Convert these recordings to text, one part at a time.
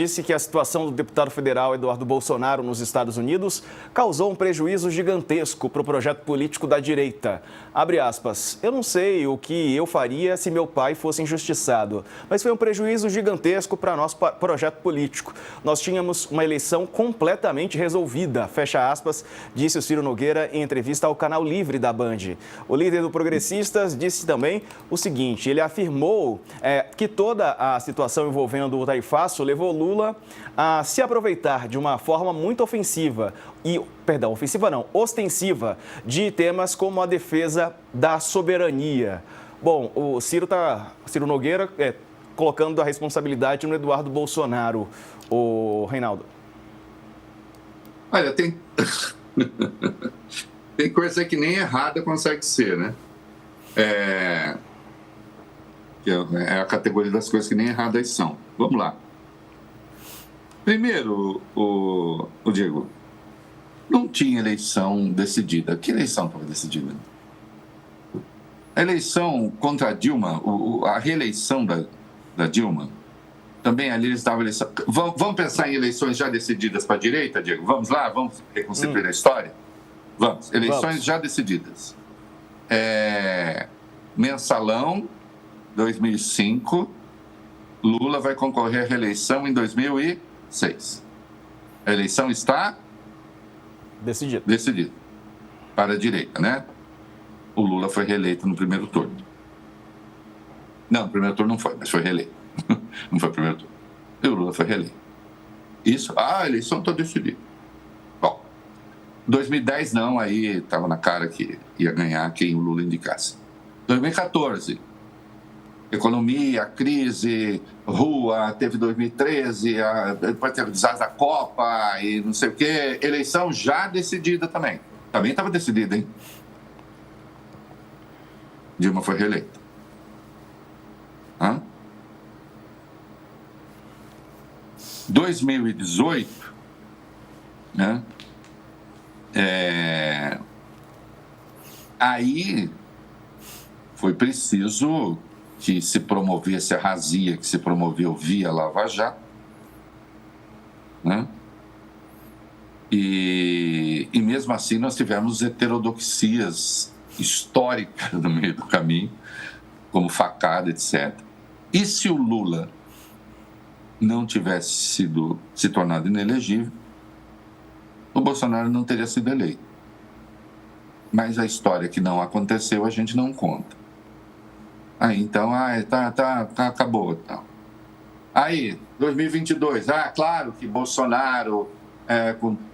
Disse que a situação do deputado federal Eduardo Bolsonaro nos Estados Unidos causou um prejuízo gigantesco para o projeto político da direita. Abre aspas, eu não sei o que eu faria se meu pai fosse injustiçado, mas foi um prejuízo gigantesco para nosso projeto político. Nós tínhamos uma eleição completamente resolvida, fecha aspas, disse o Ciro Nogueira em entrevista ao Canal Livre da Band. O líder do Progressistas disse também o seguinte, ele afirmou que toda a situação envolvendo o tarifaço levou Lula a se aproveitar de uma forma muito ofensiva ostensiva de temas como a defesa da soberania. Bom, o Ciro Nogueira colocando a responsabilidade no Eduardo Bolsonaro, o Reinaldo. Olha, tem coisa que nem errada consegue ser, né? É a categoria das coisas que nem erradas são. Vamos lá. Primeiro, o Diego, não tinha eleição decidida. Que eleição estava decidida? A eleição contra a Dilma, a reeleição da Dilma, também ali eles estavam eleição. Vamos pensar em eleições já decididas para a direita, Diego? Vamos lá? Vamos reconstituir a história? Vamos. Eleições já decididas. Mensalão, 2005. Lula vai concorrer à reeleição em 2006. A eleição está decidida para a direita, né? O Lula foi reeleito no primeiro turno. Não, no primeiro turno não foi, mas foi reeleito. Não foi o primeiro turno. E o Lula foi reeleito. Isso, a eleição está decidida. Bom, 2010 não, aí estava na cara que ia ganhar quem o Lula indicasse. 2014, economia, crise, rua, teve 2013, depois teve o desastre da Copa e não sei o quê. Eleição já decidida também. Também estava decidida, hein? Dilma foi reeleita. 2018, né? Aí foi preciso que se promovesse a razia, que se promoveu via Lava Jato, né? E mesmo assim nós tivemos heterodoxias históricas no meio do caminho, como facada, etc. E se o Lula não tivesse se tornado inelegível, o Bolsonaro não teria sido eleito. Mas a história que não aconteceu, a gente não conta. Aí, então, acabou. Então. Aí, 2022, claro que Bolsonaro,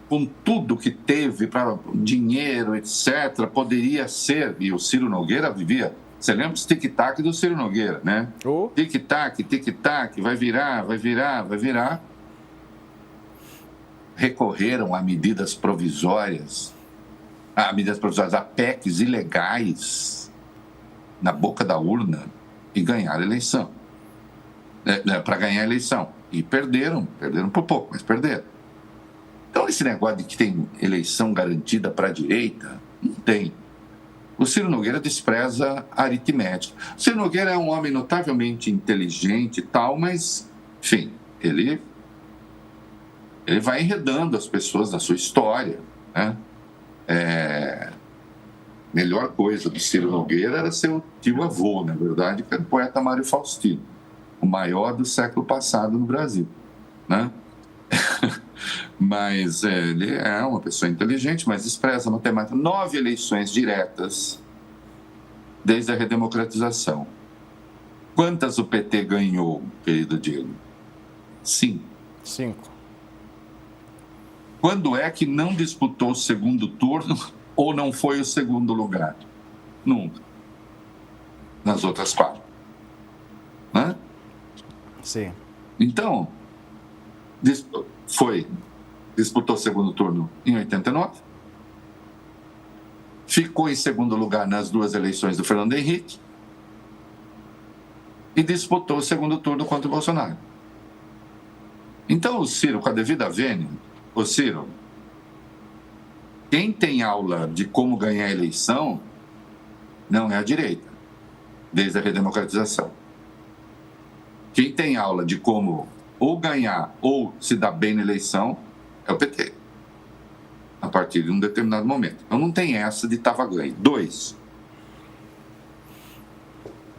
com tudo que teve para dinheiro, etc., poderia ser, e o Ciro Nogueira vivia, você lembra dos tic-tac do Ciro Nogueira, né? Tic-tac, tic-tac, vai virar. Recorreram a medidas provisórias, a PECs ilegais, na boca da urna e ganhar a eleição. Para ganhar a eleição. E perderam por pouco, mas perderam. Então, esse negócio de que tem eleição garantida para a direita, não tem. O Ciro Nogueira despreza a aritmética. O Ciro Nogueira é um homem notavelmente inteligente e tal, mas, enfim, ele vai enredando as pessoas na sua história, né? Melhor coisa do Ciro Nogueira era ser o tio-avô, na verdade, que era o poeta Mário Faustino, o maior do século passado no Brasil, né? Mas ele é uma pessoa inteligente, mas despreza a matemática. 9 eleições diretas desde a redemocratização. Quantas o PT ganhou, querido Diego? 5. Quando é que não disputou o segundo turno ou não foi o segundo lugar? Nunca. Nas outras 4. Né? Sim. Então, disputou o segundo turno em 89, ficou em segundo lugar nas 2 eleições do Fernando Henrique e disputou o segundo turno contra o Bolsonaro. Então, o Ciro, com a devida vênia, Ciro, quem tem aula de como ganhar a eleição não é a direita, desde a redemocratização. Quem tem aula de como ou ganhar ou se dar bem na eleição, é o PT. A partir de um determinado momento. Então não tem essa de estava ganho. 2.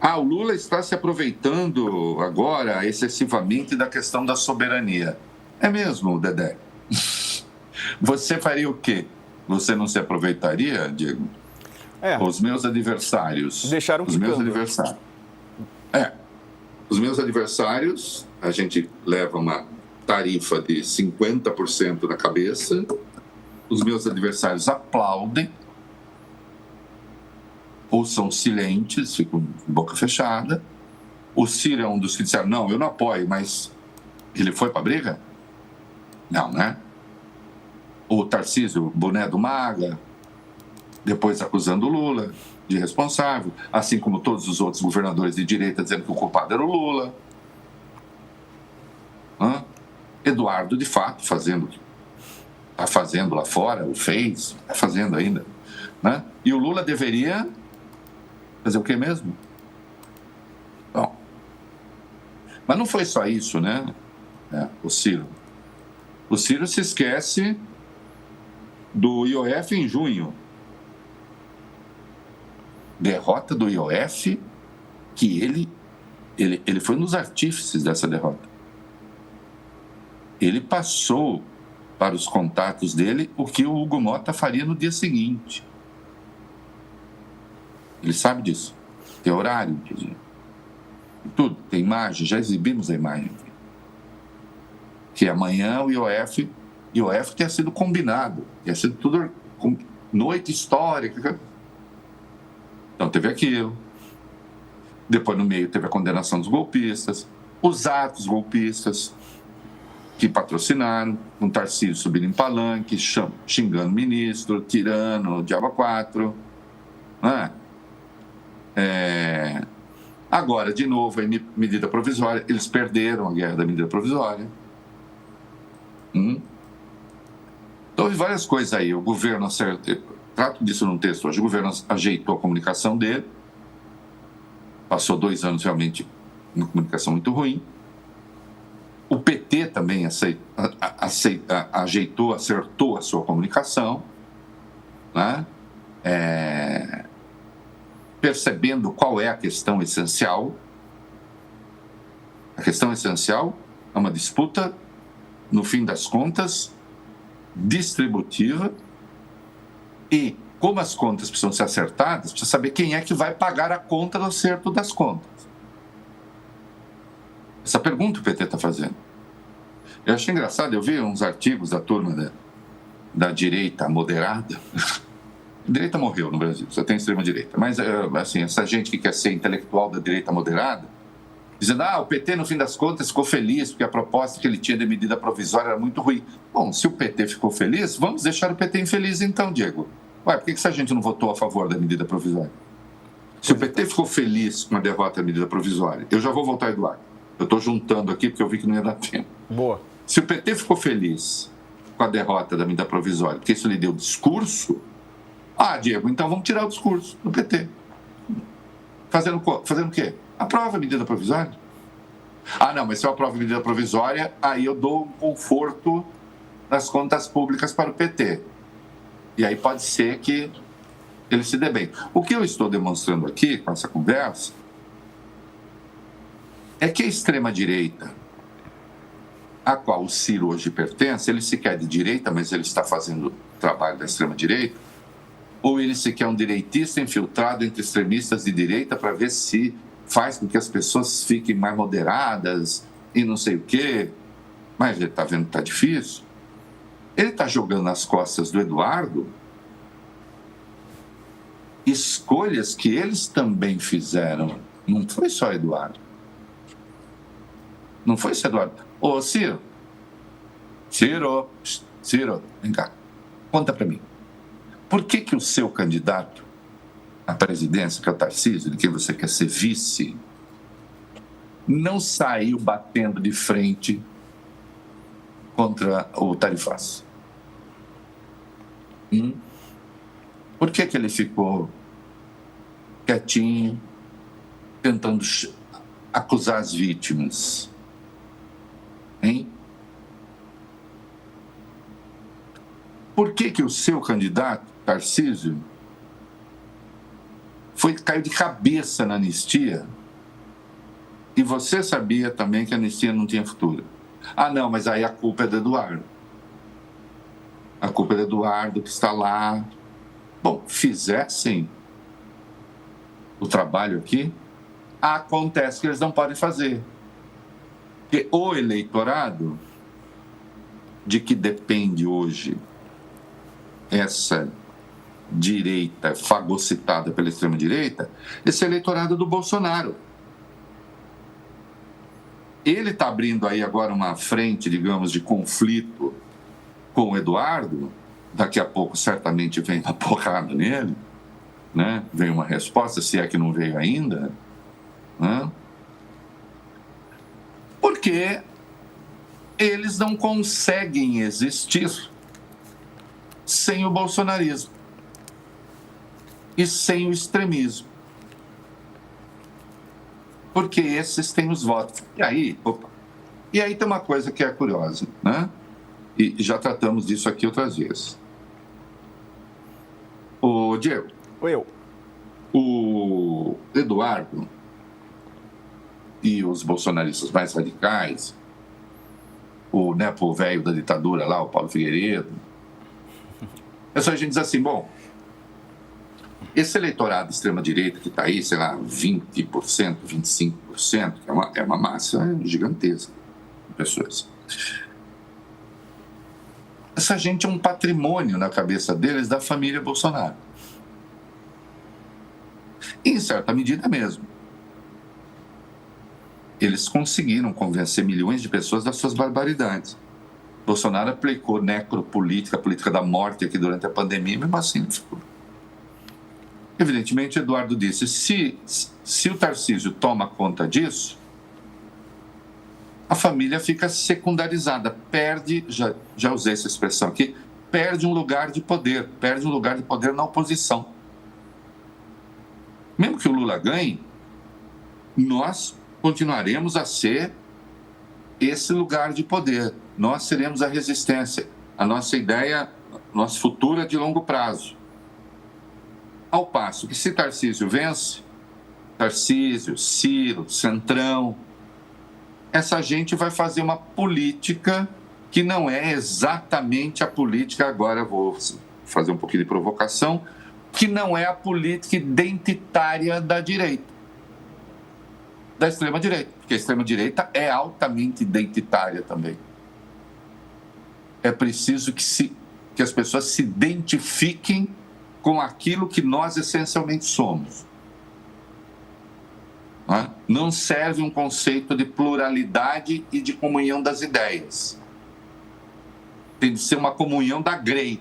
O Lula está se aproveitando agora excessivamente da questão da soberania. É mesmo, Dedé? Você faria o quê? Você não se aproveitaria, Diego? Os meus adversários. Deixaram os meus adversários. Os meus adversários, a gente leva uma tarifa de 50% na cabeça. Os meus adversários aplaudem, ou são silentes, ficam de boca fechada. O Ciro é um dos que disseram, não, eu não apoio, mas ele foi para a briga? Não, né? O Tarcísio, boné do Maga, depois acusando o Lula de responsável, assim como todos os outros governadores de direita dizendo que o culpado era o Lula. Eduardo, de fato, está fazendo lá fora, ou fez, está fazendo ainda. Né? E o Lula deveria fazer o quê mesmo? Bom, mas não foi só isso, né? O Ciro. O Ciro se esquece do IOF em junho. Derrota do IOF, que ele foi um dos artífices dessa derrota. Ele passou para os contatos dele o que o Hugo Motta faria no dia seguinte. Ele sabe disso. Tem horário, inclusive. Tudo. Tem imagem, já exibimos a imagem. Que amanhã o IOF tinha sido combinado, tinha sido tudo noite histórica. Então teve aquilo. Depois no meio teve a condenação dos golpistas, os atos golpistas que patrocinaram, um Tarcísio subindo em palanque, xingando o ministro, tirando o Diabo 4. Agora, de novo, a medida provisória, eles perderam a guerra da medida provisória. Então, houve várias coisas aí. O governo trato disso num texto hoje. O governo ajeitou a comunicação dele. Passou 2 anos realmente uma comunicação muito ruim. O PT também ajeitou, acertou a sua comunicação, né? Percebendo qual é a questão essencial. A questão essencial é uma disputa, no fim das contas, distributiva, e como as contas precisam ser acertadas, precisa saber quem é que vai pagar a conta do acerto das contas. Essa pergunta o PT está fazendo. Eu achei engraçado, eu vi uns artigos da turma da direita moderada. A direita morreu no Brasil, só tem extrema-direita. Mas, assim, essa gente que quer ser intelectual da direita moderada, dizendo, o PT, no fim das contas, ficou feliz porque a proposta que ele tinha de medida provisória era muito ruim. Bom, se o PT ficou feliz, vamos deixar o PT infeliz então, Diego. Por que essa gente não votou a favor da medida provisória? Se o PT ficou feliz com a derrota da medida provisória, eu já vou voltar, Eduardo. Eu estou juntando aqui porque eu vi que não ia dar tempo. Boa. Se o PT ficou feliz com a derrota da medida provisória, porque isso lhe deu discurso, Diego, então vamos tirar o discurso do PT. Fazendo o quê? Aprova a medida provisória. Não, mas se eu aprovo a medida provisória, aí eu dou um conforto nas contas públicas para o PT. E aí pode ser que ele se dê bem. O que eu estou demonstrando aqui, com essa conversa, é que a extrema-direita, a qual o Ciro hoje pertence, ele sequer é de direita, mas ele está fazendo o trabalho da extrema-direita, ou ele sequer é um direitista infiltrado entre extremistas de direita para ver se faz com que as pessoas fiquem mais moderadas e não sei o quê, mas ele está vendo que está difícil. Ele está jogando nas costas do Eduardo escolhas que eles também fizeram. Não foi só Eduardo. Não foi só Eduardo. Ô, Ciro, vem cá, conta para mim. Por que o seu candidato à presidência, que é o Tarcísio, de quem você quer ser vice, não saiu batendo de frente contra o tarifaço? Por que ele ficou quietinho, tentando acusar as vítimas? Hein? Por que o seu candidato, Tarcísio, caiu de cabeça na anistia? E você sabia também que a anistia não tinha futuro. Ah, não, mas aí a culpa é do Eduardo. A culpa é do Eduardo que está lá. Bom, fizessem o trabalho aqui, acontece que eles não podem fazer. Porque o eleitorado de que depende hoje essa direita fagocitada pela extrema-direita, esse eleitorado do Bolsonaro. Ele está abrindo aí agora uma frente, digamos, de conflito com o Eduardo. Daqui a pouco certamente vem uma porrada nele, né? Vem uma resposta, se é que não veio ainda, né? Porque eles não conseguem existir sem o bolsonarismo e sem o extremismo. Porque esses têm os votos. E aí tem uma coisa que é curiosa, né? E já tratamos disso aqui outras vezes. Ô, Diego. Eu. O Eduardo e os bolsonaristas mais radicais, o nepo velho da ditadura lá, o Paulo Figueiredo, é só a gente dizer assim, bom, esse eleitorado de extrema-direita que está aí, sei lá, 20%, 25%, é uma massa gigantesca de pessoas. Essa gente é um patrimônio na cabeça deles da família Bolsonaro. Em certa medida mesmo. Eles conseguiram convencer milhões de pessoas das suas barbaridades. Bolsonaro aplicou necropolítica, a política da morte aqui durante a pandemia, mesmo assim não ficou. Evidentemente, Eduardo disse, se o Tarcísio toma conta disso, a família fica secundarizada, perde, já usei essa expressão aqui, perde um lugar de poder na oposição. Mesmo que o Lula ganhe, nós continuaremos a ser esse lugar de poder. Nós seremos a resistência. A nossa ideia, nosso futuro é de longo prazo. Ao passo que se Tarcísio vence, Tarcísio, Ciro, Centrão, essa gente vai fazer uma política que não é exatamente a política, agora vou fazer um pouquinho de provocação, que não é a política identitária da direita, da extrema-direita, porque a extrema-direita é altamente identitária também. É preciso que as pessoas se identifiquem com aquilo que nós essencialmente somos. Não serve um conceito de pluralidade e de comunhão das ideias. Tem de ser uma comunhão da grey,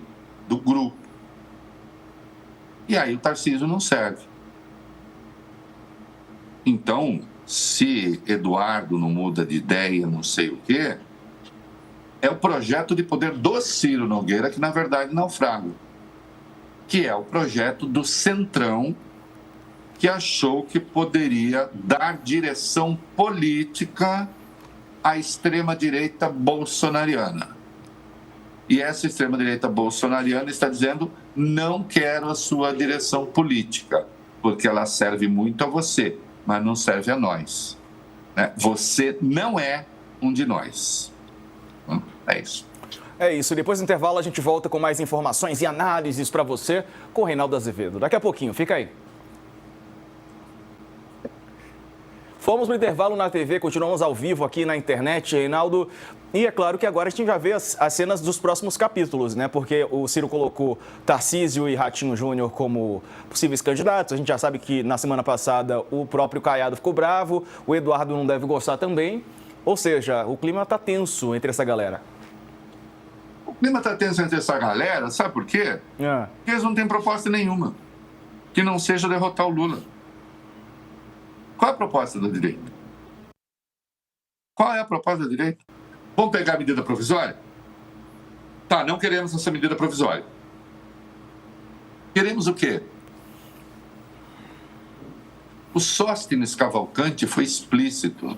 do grupo. E aí o Tarcísio não serve. Então, se Eduardo não muda de ideia, não sei o quê, é o projeto de poder do Ciro Nogueira que, na verdade, naufraga. Que é o projeto do Centrão, que achou que poderia dar direção política à extrema-direita bolsonariana. E essa extrema-direita bolsonariana está dizendo, não quero a sua direção política, porque ela serve muito a você, mas não serve a nós. Você não é um de nós. É isso. É isso. Depois do intervalo a gente volta com mais informações e análises para você com o Reinaldo Azevedo. Daqui a pouquinho, fica aí. Fomos no intervalo na TV, continuamos ao vivo aqui na internet, Reinaldo. E é claro que agora a gente já vê as cenas dos próximos capítulos, né? Porque o Ciro colocou Tarcísio e Ratinho Júnior como possíveis candidatos. A gente já sabe que na semana passada o próprio Caiado ficou bravo, o Eduardo não deve gostar também. Ou seja, o clima está tenso entre essa galera. O clima está tenso entre essa galera, sabe por quê? Porque eles não têm proposta nenhuma que não seja derrotar o Lula. Qual é a proposta da direita? Qual é a proposta da direita? Vamos pegar a medida provisória? Tá, não queremos essa medida provisória. Queremos o quê? O Sóstenes Cavalcanti foi explícito.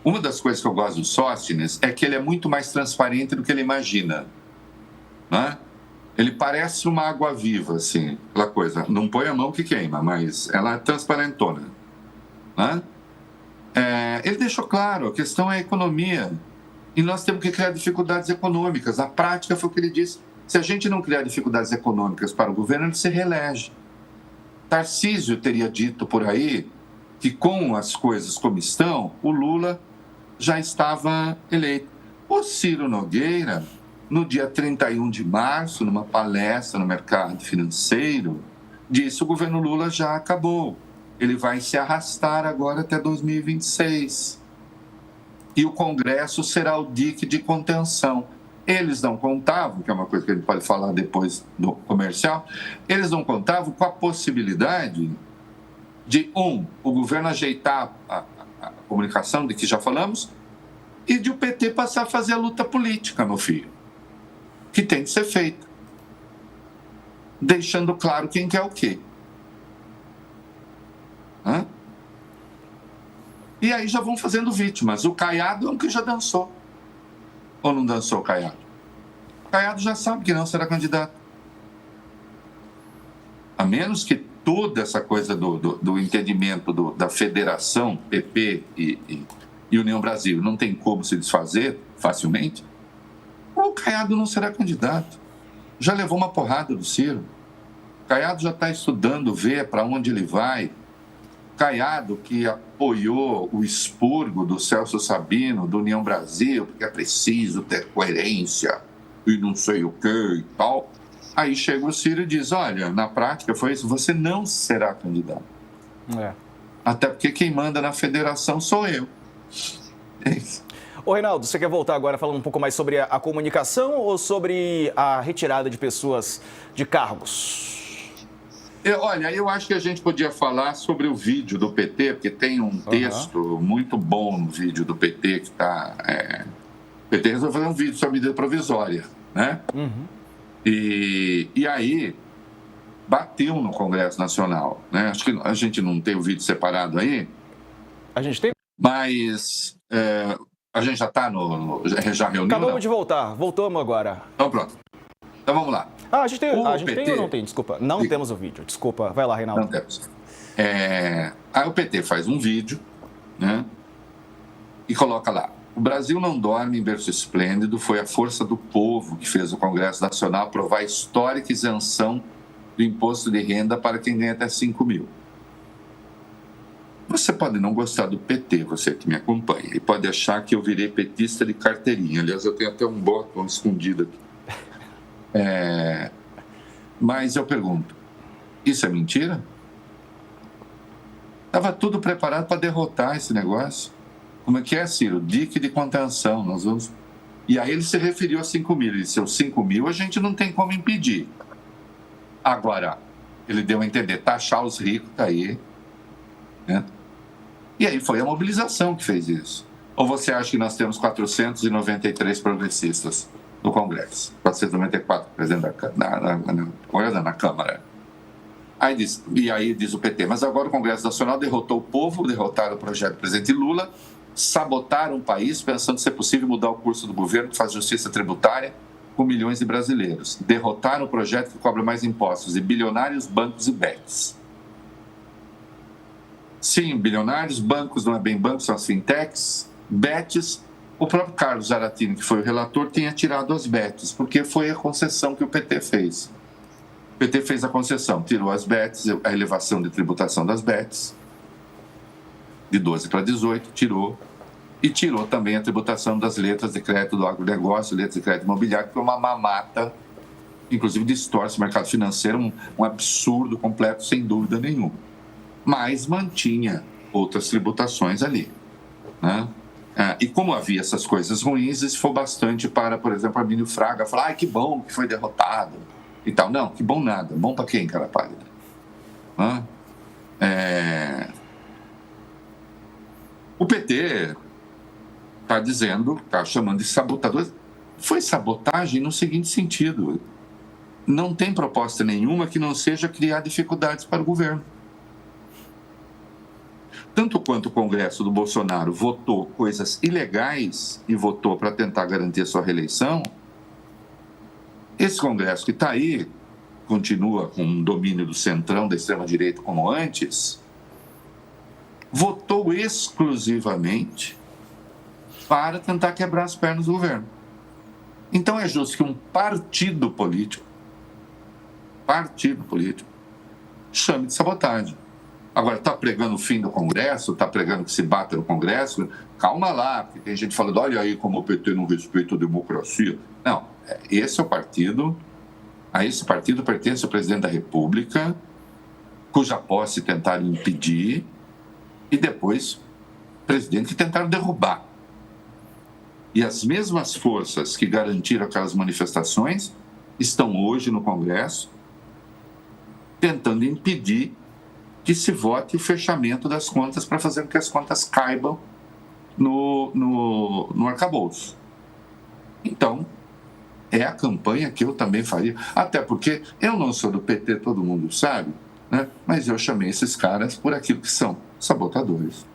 Uma das coisas que eu gosto do Sóstenes é que ele é muito mais transparente do que ele imagina, né? Ele parece uma água viva, assim, aquela coisa. Não põe a mão que queima, mas ela é transparentona, né? Ele deixou claro, a questão é a economia. E nós temos que criar dificuldades econômicas. Na prática, foi o que ele disse. Se a gente não criar dificuldades econômicas para o governo, ele se reelege. Tarcísio teria dito por aí que, com as coisas como estão, o Lula já estava eleito. O Ciro Nogueira, no dia 31 de março, numa palestra no mercado financeiro, disse que o governo Lula já acabou. Ele vai se arrastar agora até 2026. E o Congresso será o dique de contenção. Eles não contavam, que é uma coisa que a gente pode falar depois do comercial, eles não contavam com a possibilidade de, o governo ajeitar a comunicação de que já falamos, e de o PT passar a fazer a luta política, meu filho, que tem que ser feita, deixando claro quem quer o quê. Hã? E aí já vão fazendo vítimas. O Caiado é um que já dançou. Ou não dançou o Caiado? O Caiado já sabe que não será candidato. A menos que toda essa coisa do entendimento da federação, PP e União Brasil, não tem como se desfazer facilmente, o Caiado não será candidato. Já levou uma porrada do Ciro. O Caiado já está estudando, ver para onde ele vai. Caiado, que apoiou o expurgo do Celso Sabino, do União Brasil, porque é preciso ter coerência e não sei o que e tal. Aí chega o Ciro e diz, olha, na prática foi isso, você não será candidato. Até porque quem manda na federação sou eu. É isso. Ô, Reinaldo, você quer voltar agora falando um pouco mais sobre a comunicação ou sobre a retirada de pessoas de cargos? Olha, eu acho que a gente podia falar sobre o vídeo do PT, porque tem um texto muito bom no vídeo do PT que está... O PT resolveu fazer um vídeo sobre medida provisória, né? E aí bateu no Congresso Nacional, né? Acho que a gente não tem o vídeo separado aí. A gente tem? Mas a gente já está já reuniu? Acabamos de voltar, voltamos agora. Então pronto. Então vamos lá. A gente tem ou não tem? Desculpa, não temos o vídeo. Desculpa, vai lá, Reinaldo. Não temos. Aí o PT faz um vídeo, né? E coloca lá. O Brasil não dorme em berço esplêndido, foi a força do povo que fez o Congresso Nacional aprovar a histórica isenção do imposto de renda para quem ganha até 5 mil. Você pode não gostar do PT, você que me acompanha, e pode achar que eu virei petista de carteirinha. Aliás, eu tenho até um botão escondido aqui. Mas eu pergunto, isso é mentira? Estava tudo preparado para derrotar esse negócio. Como é que é, Ciro? Dique de contenção, nós vamos... E aí ele se referiu a 5 mil. Ele disse, os 5 mil a gente não tem como impedir. Agora, ele deu a entender, taxar os ricos, tá aí. Né? E aí foi a mobilização que fez isso. Ou você acha que nós temos 493 progressistas no Congresso? 494 presentes na Câmara. Aí diz o PT, mas agora o Congresso Nacional derrotou o povo, derrotaram o projeto do presidente Lula, sabotaram o país, pensando se é possível mudar o curso do governo que faz justiça tributária com milhões de brasileiros. Derrotaram o projeto que cobra mais impostos de bilionários, bancos e bets. Sim, bilionários, bancos não é bem bancos, são as fintechs, bets. O próprio Carlos Zaratini, que foi o relator, tinha tirado as bets, porque foi a concessão que o PT fez. O PT fez a concessão, tirou as bets, a elevação de tributação das bets, de 12 para 18, tirou. E tirou também a tributação das letras de crédito do agronegócio, letras de crédito imobiliário, que foi uma mamata, inclusive distorce o mercado financeiro, um absurdo completo, sem dúvida nenhuma. Mas mantinha outras tributações ali, né? E como havia essas coisas ruins, isso foi bastante para, por exemplo, Armínio Fraga falar, que bom que foi derrotado e tal. Não, que bom nada. Bom para quem, cara pálida? O PT está dizendo, está chamando de sabotador. Foi sabotagem no seguinte sentido: não tem proposta nenhuma que não seja criar dificuldades para o governo. tanto quanto o Congresso do Bolsonaro votou coisas ilegais e votou para tentar garantir a sua reeleição, esse Congresso que está aí, continua com um domínio do centrão, da extrema-direita como antes, votou exclusivamente para tentar quebrar as pernas do governo. Então é justo que um partido político, chame de sabotagem. Agora, está pregando o fim do Congresso, está pregando que se bata no Congresso, calma lá, porque tem gente falando, olha aí como o PT não respeita a democracia. Não, esse é o partido, a esse partido pertence o presidente da República, cuja posse tentaram impedir, e depois o presidente que tentaram derrubar. E as mesmas forças que garantiram aquelas manifestações estão hoje no Congresso tentando impedir que se vote o fechamento das contas para fazer com que as contas caibam no arcabouço. Então, é a campanha que eu também faria, até porque eu não sou do PT, todo mundo sabe, né? Mas eu chamei esses caras por aquilo que são, sabotadores.